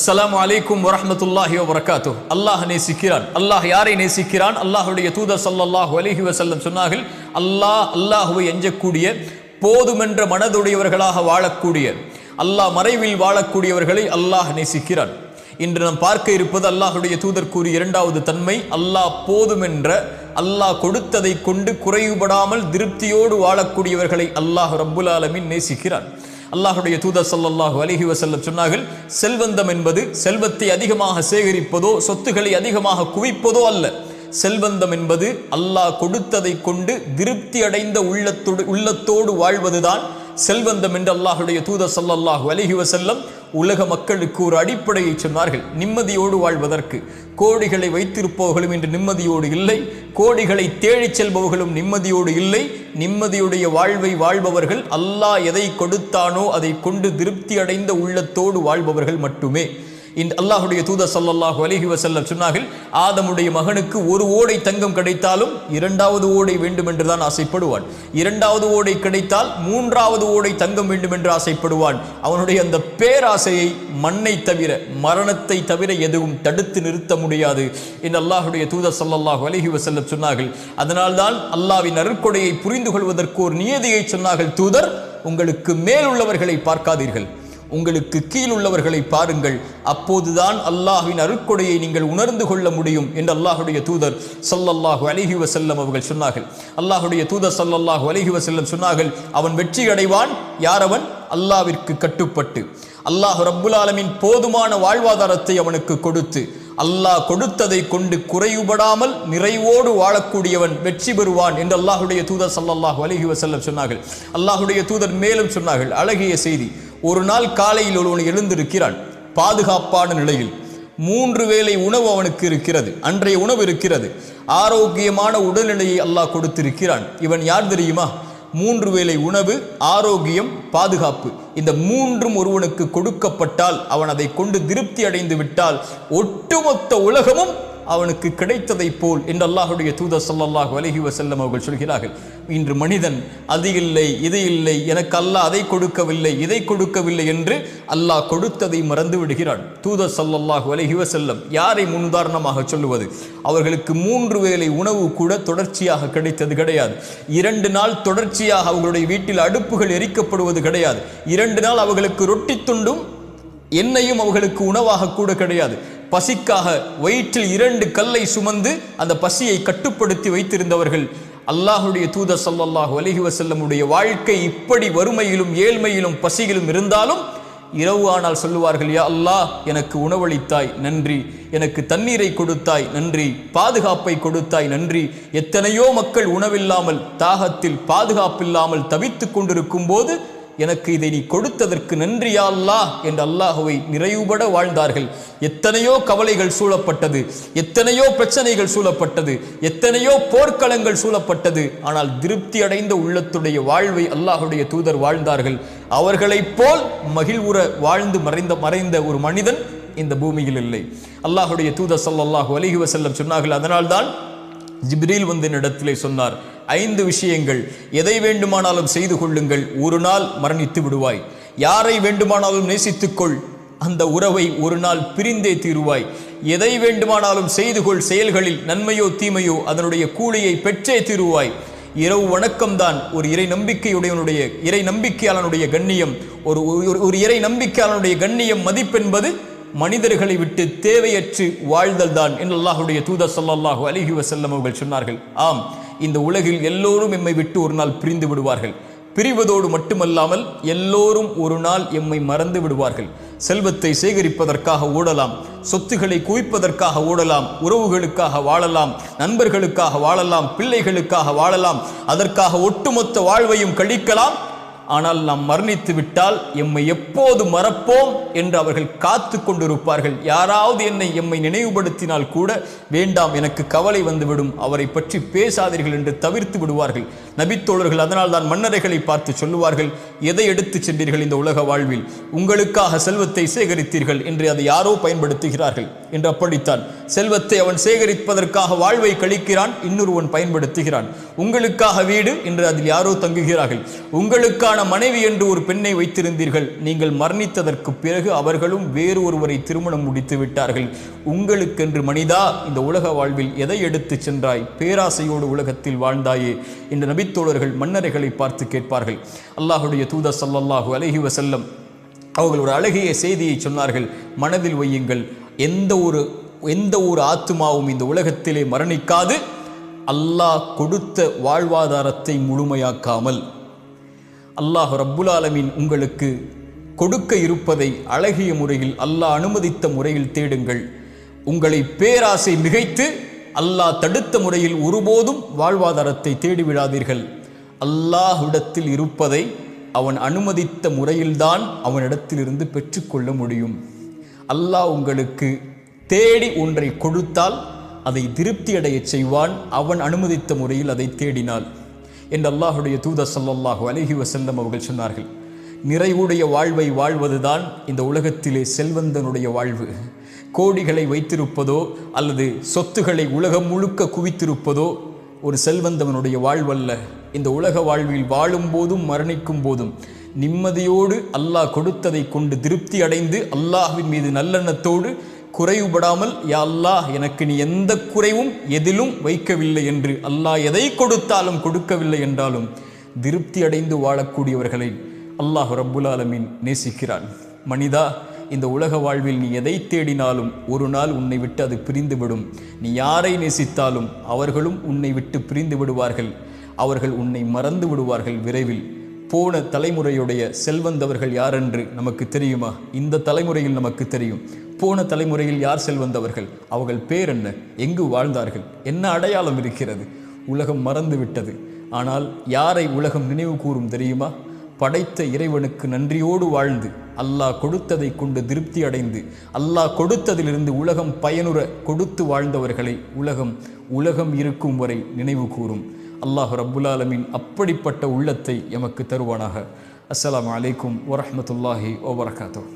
அஸ்ஸலாமு அலைக்கும் வரஹ்மத்துல்லாஹி வபரகாத்துஹ். அல்லாஹ் நேசிக்கிறான். அல்லாஹ் யாரை நேசிக்கிறான்? அல்லாஹ்வுடைய தூதர் ஸல்லல்லாஹு அலைஹி வஸல்லம் சொன்னார்கள், அல்லாஹ்வை அஞ்சக்கூடிய போதுமென்ற மனதுடையவர்களாக வாழக்கூடிய அல்லாஹ் மறைவில் வாழக்கூடியவர்களை அல்லாஹ் நேசிக்கிறான். இன்று நாம் பார்க்க இருப்பது அல்லாஹ்வுடைய தூதர் கூறிய இரண்டாவது தன்மை, அல்லாஹ் போதுமென்ற அல்லாஹ் கொடுத்ததை கொண்டு குறைவுபடாமல் திருப்தியோடு வாழக்கூடியவர்களை அல்லாஹ் ரப்புல் ஆலமீன் நேசிக்கிறான். அல்லாஹ்வுடைய தூதர் ஸல்லல்லாஹு அலைஹி வஸல்லம் சொன்னார்கள், செல்வந்தம் என்பது செல்வத்தை அதிகமாக சேகரிப்பதோ சொத்துக்களை அதிகமாக குவிப்பதோ அல்ல. செல்வந்தம் என்பது அல்லாஹ் கொடுத்ததை கொண்டு திருப்தி அடைந்த உள்ளத்தோடு வாழ்வதுதான் செல்வந்தம் என்று அல்லாஹ்வுடைய தூதர் ஸல்லல்லாஹு அலைஹி வஸல்லம் உலக மக்களுக்கு ஒரு அடிப்படையை சொன்னார்கள். நிம்மதியோடு வாழ்வதற்கு கோடிகளை வைத்திருப்பவர்களும் இன்று நிம்மதியோடு இல்லை, கோடிகளை தேடிச் செல்பவர்களும் நிம்மதியோடு இல்லை. நிம்மதியுடைய வாழ்வை வாழ்பவர்கள் அல்லாஹ் எதை கொடுத்தானோ அதை கொண்டு திருப்தி அடைந்த உள்ளத்தோடு வாழ்பவர்கள் மட்டுமே. அல்லாஹ்வுடைய தூதர் ஸல்லல்லாஹு அலைஹி வஸல்லம் சொன்னார்கள், ஆதமுடைய மகனுக்கு ஒரு ஓடை தங்கம் கிடைத்தாலும் இரண்டாவது ஓடை வேண்டும் என்றுதான் ஆசைப்படுவான். இரண்டாவது ஓடை கிடைத்தால் மூன்றாவது ஓடை தங்கம் வேண்டும் என்று ஆசைப்படுவான். அவனுடைய அந்த பேராசையை மண்ணை தவிர மரணத்தை தவிர எதுவும் தடுத்து நிறுத்த முடியாது என்று அல்லாஹ்வுடைய தூதர் ஸல்லல்லாஹு அலைஹி வஸல்லம் சொன்னார்கள். அதனால்தான் அல்லாஹ்வின் அருட்கொடையை புரிந்து கொள்வதற்கு ஒரு நியதியை சொன்னார்கள். தூதர், உங்களுக்கு மேல் உள்ளவர்களை பார்க்காதீர்கள், உங்களுக்கு கீழ் உள்ளவர்களை பாருங்கள், அப்போதுதான் அல்லாஹ்வின் அருட்கொடையை நீங்கள் உணர்ந்து கொள்ள முடியும் என்று அல்லாஹ்வுடைய தூதர் ஸல்லல்லாஹு அலைஹி வஸல்லம் அவர்கள் சொன்னார்கள். அல்லாஹ்வுடைய தூதர் ஸல்லல்லாஹு அலைஹி வஸல்லம் சொன்னார்கள், அவன் வெற்றி அடைவான் யாரவன் அல்லாஹ்விற்கு கட்டுப்பட்டு அல்லாஹ் ரப்புல் ஆலமீன் போதுமான வாழ்வாதாரத்தை அவனுக்கு கொடுத்து அல்லாஹ் கொடுத்ததை கொண்டு குறைவுபடாமல் நிறைவோடு வாழக்கூடியவன் வெற்றி பெறுவான் என்று அல்லாஹ்வுடைய தூதர் ஸல்லல்லாஹு அலைஹி வஸல்லம் சொன்னார்கள். அல்லாஹ்வுடைய தூதர் மேலும் சொன்னார்கள், அழகிய செய்தி, ஒரு நாள் காலையில் ஒருவன் எழுந்திருக்கிறான், பாதுகாப்பான நிலையில் 3 வேளை உணவு அவனுக்கு இருக்கிறது, அன்றைய உணவு இருக்கிறது, ஆரோக்கியமான உடல்நிலையை அல்லாஹ் கொடுத்திருக்கிறான். இவன் யார் தெரியுமா? 3 வேளை உணவு, ஆரோக்கியம், பாதுகாப்பு, இந்த 3ம் ஒருவனுக்கு கொடுக்கப்பட்டால் அவன் அதை கொண்டு திருப்தி அடைந்து விட்டால் ஒட்டுமொத்த உலகமும் அவனுக்கு கிடைத்ததை போல் என்று அல்லாஹ்வுடைய தூதர் ஸல்லல்லாஹு அலைஹி வஸல்லம் அவர்கள் சொல்கிறார்கள். இன்று மனிதன் அது இல்லை இது இல்லை, எனக்கு அல்லாஹ் அதை கொடுக்கவில்லை இதை கொடுக்கவில்லை என்று அல்லாஹ் கொடுத்ததை மறந்து விடுகிறான். தூதர் ஸல்லல்லாஹு அலைஹி வஸல்லம் யாரை முன்னுதாரணமாக சொல்லுவது? அவர்களுக்கு 3 வேளை உணவு கூட தொடர்ச்சியாக கிடைத்தது கிடையாது. 2 நாள் தொடர்ச்சியாக அவர்களுடைய வீட்டில் அடுப்புகள் எரிக்கப்படுவது கிடையாது. 2 நாள் அவர்களுக்கு ரொட்டி துண்டும் எண்ணெயும் அவர்களுக்கு உணவாக கூட கிடையாது. பசிக்காக வயிற்றில் 2 கல்லை சுமந்து அந்த பசியை கட்டுப்படுத்தி வைத்திருந்தவர்கள். அல்லாஹ்வுடைய தூதர் ஸல்லல்லாஹு அலைஹி வஸல்லமுடைய வாழ்க்கை இப்படி வறுமையிலும் ஏழ்மையிலும் பசியிலும் இருந்தாலும் இரவு ஆனால் சொல்லுவார்கள், யா அல்லாஹ், எனக்கு உணவளித்தாய் நன்றி, எனக்கு தண்ணீரை கொடுத்தாய் நன்றி, பாதுகாப்பை கொடுத்தாய் நன்றி. எத்தனையோ மக்கள் உணவில்லாமல் தாகத்தில் பாதுகாப்பில்லாமல் தவித்துக் கொண்டிருக்கும் போது எனக்கு இதை நீ கொடுத்ததற்கு நன்றி யா அல்லாஹ் என்று அல்லாஹ்வை நிறைவுபட வாழ்ந்தார்கள். எத்தனையோ கவலைகள் சூழப்பட்டது, எத்தனையோ பிரச்சனைகள் சூழப்பட்டது, எத்தனையோ போர்க்களங்கள் சூழப்பட்டது, ஆனால் திருப்தி அடைந்த உள்ளத்துடைய வாழ்வை அல்லாஹ்வுடைய தூதர் வாழ்ந்தார்கள். அவர்களைப் போல் மகிழ்வுற வாழ்ந்து மறைந்த ஒரு மனிதன் இந்த பூமியில் இல்லை. அல்லாஹ்வுடைய தூதர் ஸல்லல்லாஹு அலைஹி வஸல்லம் சொன்னார்கள், அதனால்தான் ஜிப்ரீல் வந்து என்னிடத்திலே சொன்னார், 5 விஷயங்கள், எதை வேண்டுமானாலும் செய்து கொள்ளுங்கள், ஒரு நாள் மரணித்து விடுவாய். யாரை வேண்டுமானாலும் நேசித்துக்கொள், அந்த உறவை ஒரு நாள் பிரிந்தே தீருவாய். எதை வேண்டுமானாலும் செய்து கொள், செயல்களில் நன்மையோ தீமையோ அதனுடைய கூலியை பெற்றே தீருவாய். இரவு வணக்கம்தான் ஒரு இறை நம்பிக்கையாளனுடைய கண்ணியம். ஒரு இறை நம்பிக்கையாளனுடைய கண்ணியம் மதிப்பென்பது மனிதர்களை விட்டு தேவையற்று வாழ்தல் தான் என்று அல்லாஹ்வுடைய தூதர் ஸல்லல்லாஹு அலைஹி வஸல்லம் அவர்கள் சொன்னார்கள். ஆம், இந்த உலகில் எல்லோரும் எம்மை விட்டு ஒரு நாள் பிரிந்து விடுவார்கள். பிரிவதோடு மட்டுமல்லாமல் எல்லோரும் ஒரு நாள் எம்மை மறந்து விடுவார்கள். செல்வத்தை சேகரிப்பதற்காக ஓடலாம், சொத்துக்களை குவிப்பதற்காக ஓடலாம், உறவுகளுக்காக வாழலாம், நண்பர்களுக்காக வாழலாம், பிள்ளைகளுக்காக வாழலாம், அதற்காக ஒட்டுமொத்த வாழ்வையும் கழிக்கலாம். ஆனால் நாம் மரணித்து விட்டால் எம்மை எப்போது மறப்போம் என்று அவர்கள் காத்து கொண்டிருப்பார்கள். யாராவது எம்மை நினைவுபடுத்தினால் கூட வேண்டாம், எனக்கு கவலை வந்துவிடும், அவரை பற்றி பேசாதீர்கள் என்று தவிர்த்து விடுவார்கள். நபித்தோழர்கள் அதனால் தான் மன்னரைகளை பார்த்து சொல்லுவார்கள், எதை எடுத்து சென்றீர்கள் இந்த உலக வாழ்வில்? உங்களுக்காக செல்வத்தை சேகரித்தீர்கள் என்று அதை யாரோ பயன்படுத்துகிறார்கள் என்று. அப்படித்தான் செல்வத்தை அவன் சேகரிப்பதற்காக வாழ்வை கழிக்கிறான், இன்னொருவன் பயன்படுத்துகிறான். உங்களுக்காக வீடு என்று அதில் யாரோ தங்குகிறார்கள். உங்களுக்கான மனைவி என்று ஒரு பெண்ணை வைத்திருந்தீர்கள், நீங்கள் மரணித்ததற்கு பிறகு அவர்களும் வேறு ஒருவரை திருமணம் முடித்து விட்டார்கள். உங்களுக்கென்று மனிதா இந்த உலக வாழ்வில் எதை எடுத்து சென்றாய்? பேராசையோடு உலகத்தில் வாழ்ந்தாயே என்று நபித்தோழர்கள் மன்னரைகளை பார்த்து கேட்பார்கள். அல்லாஹுடைய தூதர் ஸல்லல்லாஹு அலைஹி வஸல்லம் அவர்கள் ஒரு அழகிய செய்தியை சொன்னார்கள், மனதில் வையுங்கள், எந்த ஒரு ஆத்துமாவும் இந்த உலகத்திலே மரணிக்காது அல்லாஹ் கொடுத்த வாழ்வாதாரத்தை முழுமையாக்காமல். அல்லாஹ் ரப்புல் ஆலமீன் உங்களுக்கு கொடுக்க இருப்பதை அழகிய முறையில் அல்லாஹ் அனுமதித்த முறையில் தேடுங்கள். உங்களை பேராசை மிகைத்து அல்லாஹ் தடுத்த முறையில் ஒருபோதும் வாழ்வாதாரத்தை தேடிவிடாதீர்கள். அல்லாஹ்விடத்தில் இருப்பதை அவன் அனுமதித்த முறையில்தான் அவனிடத்திலிருந்து பெற்றுக்கொள்ள முடியும். அல்லாஹ் உங்களுக்கு தேடி ஒன்றை கொடுத்தால் அதை திருப்தி அடைய செய்வான், அவன் அனுமதித்த முறையில் அதை தேடினாள் என்று அல்லாஹுடைய தூதர் ஸல்லல்லாஹு அலைஹி வஸல்லம் அவர்கள் சொன்னார்கள். நிறைவுடைய வாழ்வை வாழ்வதுதான் இந்த உலகத்திலே செல்வந்தனுடைய வாழ்வு. கோடிகளை வைத்திருப்பதோ அல்லது சொத்துக்களை உலகம் முழுக்க குவித்திருப்பதோ ஒரு செல்வந்தவனுடைய வாழ்வல்ல. இந்த உலக வாழ்வில் வாழும் போதும் மரணிக்கும் போதும் நிம்மதியோடு அல்லாஹ் கொடுத்ததை கொண்டு திருப்தி அடைந்து அல்லாஹ்வின் மீது நல்லெண்ணத்தோடு குறைவுபடாமல், யா அல்லாஹ் எனக்கு நீ எந்த குறைவும் எதிலும் வைக்கவில்லை என்று, அல்லாஹ் எதை கொடுத்தாலும் கொடுக்கவில்லை என்றாலும் திருப்தி அடைந்து வாழக்கூடியவர்களை அல்லாஹ் ரப்புல் ஆலமீன் நேசிக்கிறான். மனிதா, இந்த உலக வாழ்வில் நீ எதை தேடினாலும் ஒரு நாள் உன்னை விட்டு அது பிரிந்துவிடும். நீ யாரை நேசித்தாலும் அவர்களும் உன்னை விட்டு பிரிந்து விடுவார்கள். அவர்கள் உன்னை மறந்து விடுவார்கள் விரைவில். போன தலைமுறையுடைய செல்வந்தவர்கள் யாரென்று நமக்கு தெரியுமா? இந்த தலைமுறையில் நமக்கு தெரியும். போன தலைமுறையில் யார் செல்வந்தவர்கள்? அவர்கள் பேர் என்ன? எங்கு வாழ்ந்தார்கள்? என்ன அடையாளம் இருக்கிறது? உலகம் மறந்து விட்டது. ஆனால் யாரை உலகம் நினைவு கூறும் தெரியுமா? படைத்த இறைவனுக்கு நன்றியோடு வாழ்ந்து அல்லாஹ் கொடுத்ததை கொண்டு திருப்தி அடைந்து அல்லாஹ் கொடுத்ததிலிருந்து உலகம் பயனுற கொடுத்து வாழ்ந்தவர்களை உலகம் இருக்கும் வரை நினைவு கூறும். அல்லாஹ் ரப்புல் ஆலமீன் அப்படிப்பட்ட உள்ளத்தை எமக்கு தருவானாக. அஸ்ஸலாமு அலைக்கும் வரஹ்மத்துல்லாஹி வபரகாத்துஹு.